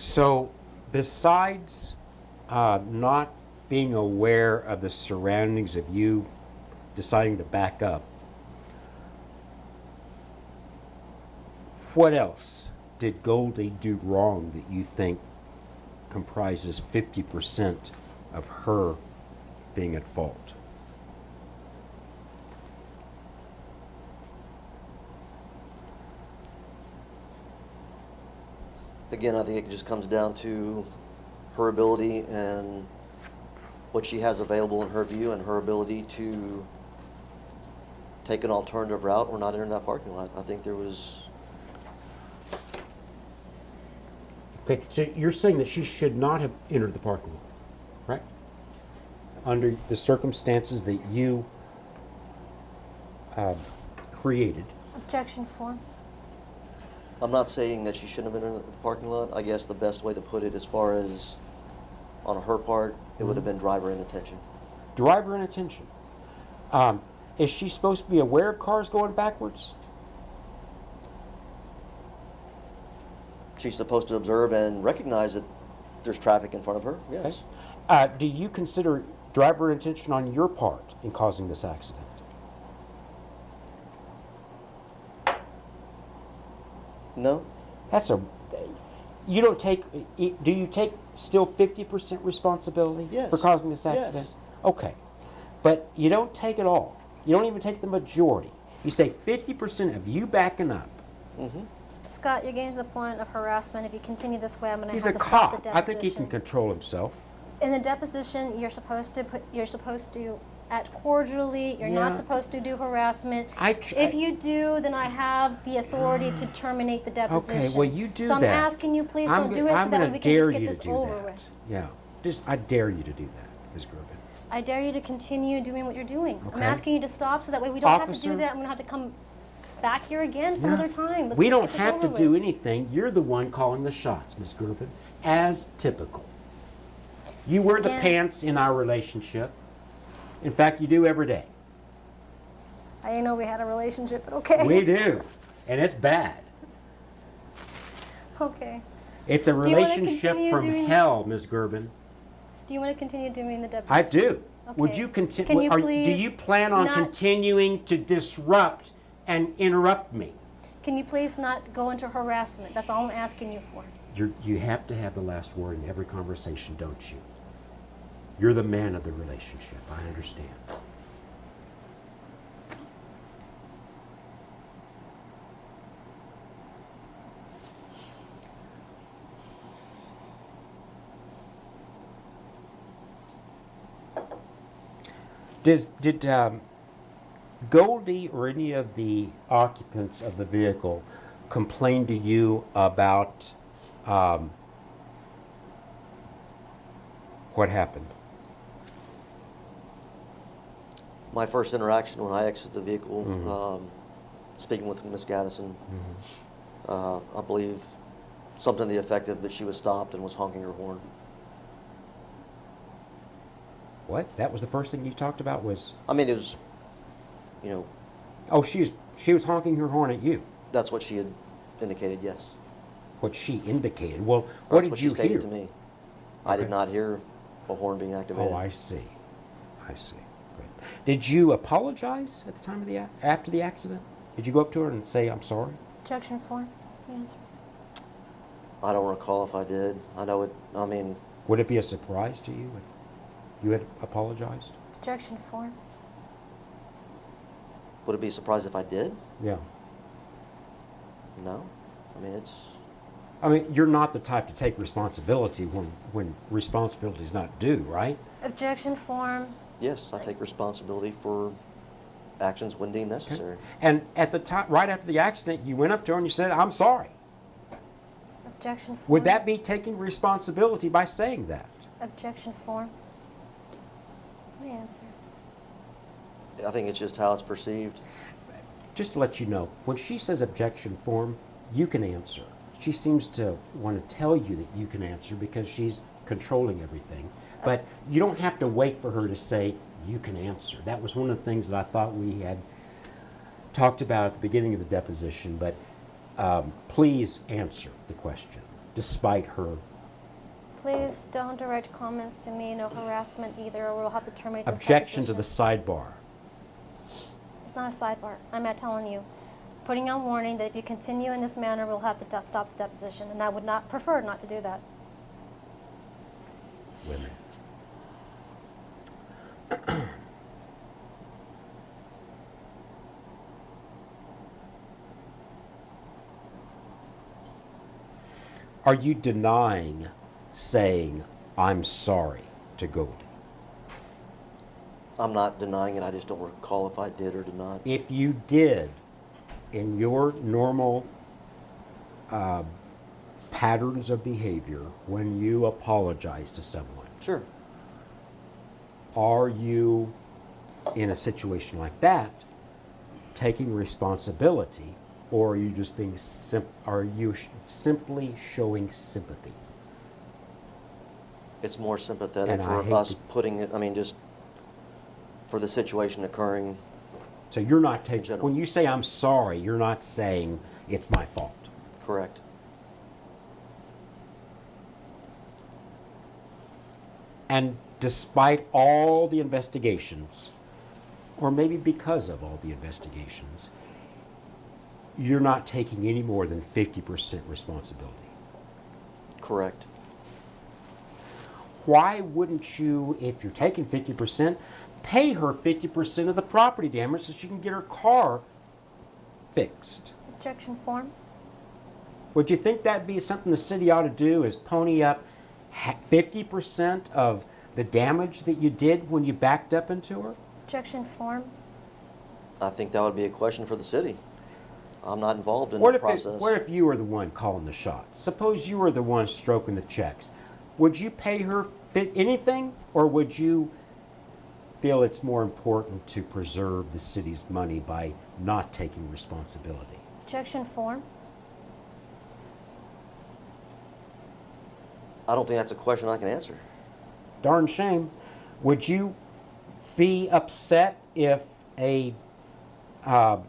So, besides not being aware of the surroundings of you deciding to back up, what else did Goldie do wrong that you think comprises 50% of her being at fault? Again, I think it just comes down to her ability and what she has available in her view and her ability to take an alternative route or not enter that parking lot. I think there was... Okay, so you're saying that she should not have entered the parking lot, right? Under the circumstances that you created. Objection form. I'm not saying that she shouldn't have entered the parking lot. I guess the best way to put it as far as on her part, it would have been driver inattention. Driver inattention. Is she supposed to be aware of cars going backwards? She's supposed to observe and recognize that there's traffic in front of her, yes. Okay. Do you consider driver inattention on your part in causing this accident? No? That's a. You don't take. Do you take still 50% responsibility Yes. for causing this accident? Yes. Okay, but you don't take it all. You don't even take the majority. You say 50% of you backing up. Mm-hmm. Scott, you're getting to the point of harassment. If you continue this way, I'm going to He's have a to stop the cop. deposition. I think he can control himself. In the deposition, you're supposed to act cordially. You're Yeah. not supposed to do harassment. I If you do, then I have the authority to terminate the deposition. Okay, well you do so that. I'm asking you, please I'm don't go- do it, so I'm that way gonna we can just dare get you this to do over that. with. Yeah, I dare you to do that, Ms. Grubin. I dare you to continue doing what you're doing. I'm Okay. asking you to stop, so that way we don't have to Officer- do that. I'm going to have to come back here again some Yeah. other time. Let's We just don't get this have to over do with. anything. You're the one calling the shots, Ms. Grubin, as typical. You wear the Again- pants in our relationship. In fact, you do every day. I didn't know we had a relationship, but okay. We do, and it's bad. Okay. It's a you wanna relationship continue from doing- hell, Ms. Gerben. Do you want to continue doing the deposition? I do. Would Okay. you continue? Can you Do please you plan on not- continuing to disrupt and interrupt me? Can you please not go into harassment? That's all I'm asking you for. You have to have the last word in every conversation, don't you? You're the man of the relationship. I understand. Did Goldie or any of the occupants of the vehicle complain to you about what happened? My first interaction when I exited the vehicle, speaking with Miss Gaddison, I believe something to the effect of that she was stopped and was honking her horn. What? That was the first thing you talked about was? I mean, it was, you know, Oh, she was honking her horn at you. that's what she had indicated, yes. What she indicated. Well, what That's did what you she stated hear? to me. I did Okay. not hear a horn being activated. Oh, I see. I see. Great. Did you apologize at the time of the after the accident? Did you go up to her and say, "I'm sorry"? Objection form. Yes. I don't recall if I did. I know it, I mean, Would it be a surprise to you if you had apologized? Objection form. would it be surprised if I did? Yeah. No. I mean, it's, I mean, you're not the type to take responsibility when responsibility is not due, right? Objection form. yes, I take responsibility for actions when deemed necessary. And at the time, right after the accident, you went up to her and you said, "I'm sorry." Objection form. Would that be taking responsibility by saying that? Objection form. My answer. I think it's just how it's perceived. Just to let you know, when she says objection form, you can answer. She seems to want to tell you that you can answer because she's controlling everything. But you don't have to wait for her to say you can answer. That was one of the things that I thought we had talked about at the beginning of the deposition. But please answer the question, despite her Please don't direct comments to me, no harassment either, or we'll have to terminate this Objection to the deposition. sidebar. It's not a sidebar. I'm not telling you. Putting on warning that if you continue in this manner, we'll have to stop the deposition, and I would not prefer not to do that. Women. Are you denying saying, I'm sorry to Goldie? I'm not denying it, I just don't recall if I did or did not. If you did, in your normal patterns of behavior, when you apologize to someone, Sure. are you, in a situation like that, taking responsibility, or are you just being simply showing sympathy? It's more sympathetic And I for hate us to- putting it, I mean, just for the situation occurring. So you're not taking, general. when you say I'm sorry, you're not saying it's my fault. Correct. And despite all the investigations, or maybe because of all the investigations, you're not taking any more than 50% responsibility. Correct. Why wouldn't you, if you're taking 50%, pay her 50% of the property damage so she can get her car fixed? Objection form. Would you think that'd be something the city ought to do, is pony up 50% of the damage that you did when you backed up into her? Objection form. I think that would be a question for the city. I'm not involved in What the if, process. what if you were the one calling the shots? Suppose you were the one stroking the checks. Would you pay her anything, or would you feel it's more important to preserve the city's money by not taking responsibility? Objection form. I don't think that's a question I can answer. Darn shame. Would you be upset if a cop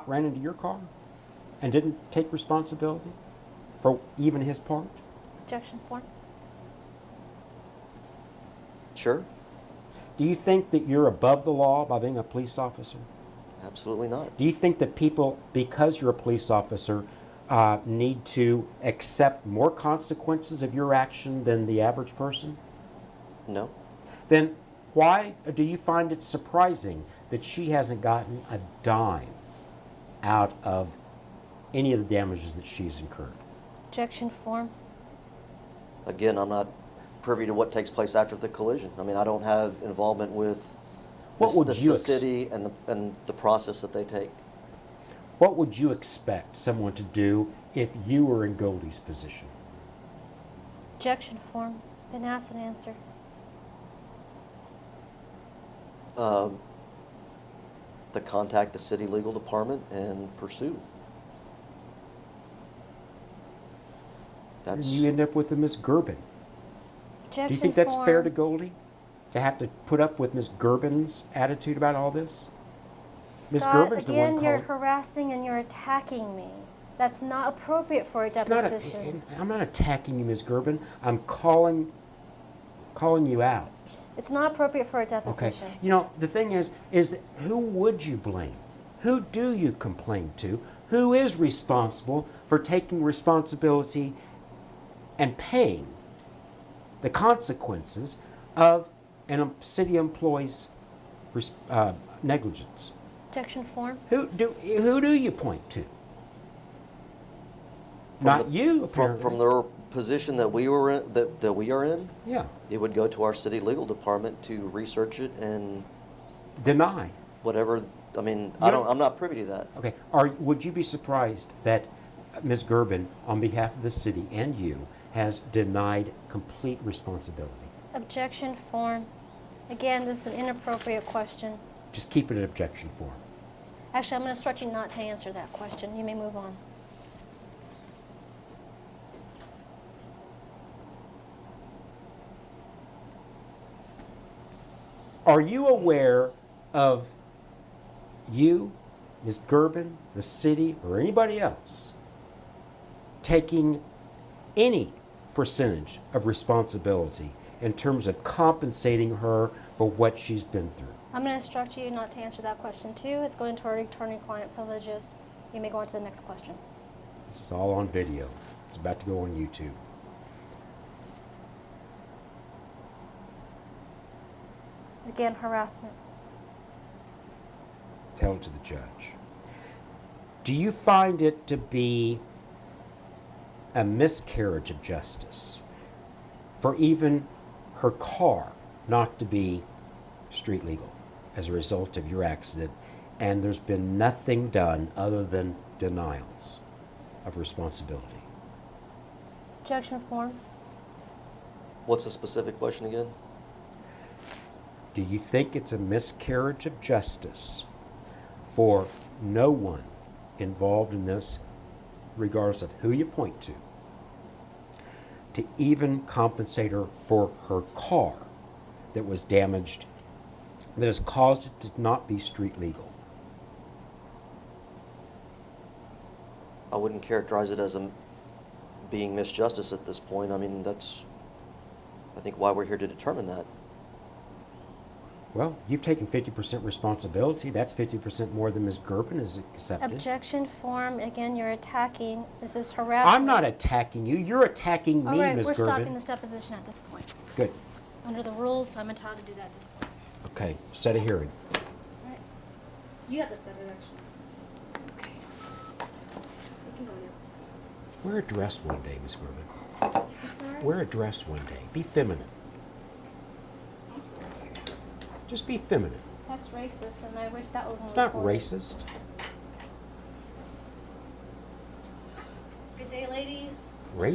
ran into your car and didn't take responsibility for even his part? Objection form. Sure. Do you think that you're above the law by being a police officer? Absolutely not. Do you think that people, because you're a police officer, need to accept more consequences of your action than the average person? No. Then why do you find it surprising that she hasn't gotten a dime out of any of the damages that she's incurred? Objection form. Again, I'm not privy to what takes place after the collision. I mean, I don't have involvement with What would you the city and the process that they take. What would you expect someone to do if you were in Goldie's position? Objection form. Been asked and answered. To contact the city legal department and pursue. And That's you end up with a Miss Gerben. Objection Do you think that's fair to form. Goldie? To have to put up with Miss Gerben's attitude about all this? Miss Scott, Gerben's the one again, you're calling. harassing and you're attacking me. That's not appropriate for a It's not deposition. I'm not attacking you, Miss Gerben. I'm calling you out. It's not appropriate for a Okay. deposition. You know, the thing is that who would you blame? Who do you complain to? Who is responsible for taking responsibility and paying the consequences of a city employee's negligence? Objection form. Who do you point to? From Not the- you, from apparently. their position that we were in, that we are in. Yeah. It would go to our city legal department to research it and Deny. whatever. I mean, You don't- I'm not privy to that. Okay. Would you be surprised that Ms. Gerben, on behalf of the city and you, has denied complete responsibility? Objection form. Again, this is an inappropriate question. Just keep it an objection form. Actually, I'm going to instruct you not to answer that question. You may move on. Are you aware of you, Ms. Gerben, the city, or anybody else taking any percentage of responsibility in terms of compensating her for what she's been through? I'm going to instruct you not to answer that question too. It's going to our attorney-client privileges. You may go on to the next question. This is all on video. It's about to go on YouTube. Again, harassment. Tell it to the judge. Do you find it to be a miscarriage of justice for even her car not to be street legal as a result of your accident, and there's been nothing done other than denials of responsibility? Objection form. What's the specific question again? Do you think it's a miscarriage of justice for no one involved in this, regardless of who you point to even compensate her for her car that was damaged, that has caused it to not be street legal? I wouldn't characterize it as being misjustice at this point. I mean, that's, I think, why we're here to determine that. Well, you've taken 50% responsibility. That's 50% more than Ms. Gerben has accepted. Objection form. Again, you're attacking. This is harassment. I'm not attacking you. You're attacking me, All right, Ms. we're Gerben. stopping this deposition at this point. Good. Under the rules, I'm entitled to do that at this point. Okay, set a hearing. All right. You have to set it, actually. Okay. You can go now. Wear a dress one day, Ms. Gerben. It's all right. Wear a dress one day. Be feminine. Just be feminine. That's racist, and I wish that was It's not racist. Good day, ladies. Racist.